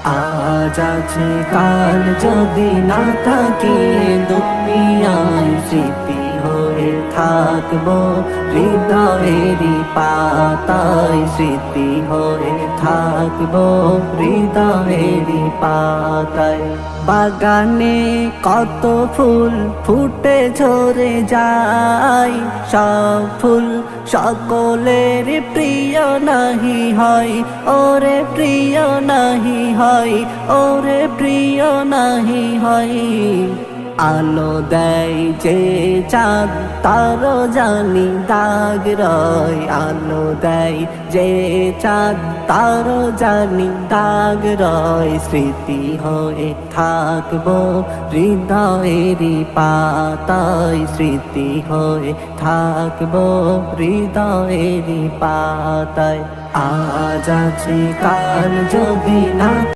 আজ আছে কাল যদি না থাকি দুনিয়ায় স্মৃতি হয়ে থাকবো হৃদয়েরই পাতায় স্মৃতি হয়ে থাকবো হৃদয়েরই পাতায় বাগানে কত ফুল ফুটে ঝরে যায় সব ফুল সকলের প্রিয় নাহি হয় ওরে প্রিয় নাহি হয় ওরে প্রিয় নাহি হয় আলো দেয় যে চাঁদ তারও জানি দাগ রয় আলো দেয় যে চাঁদ তারও জানি দাগ রয় স্মৃতি হয়ে থাকবো হৃদয়েরই পাতায় স্মৃতি হয়ে থাকবো হৃদয়েরই পাতায় আজ আছে কাল যদি না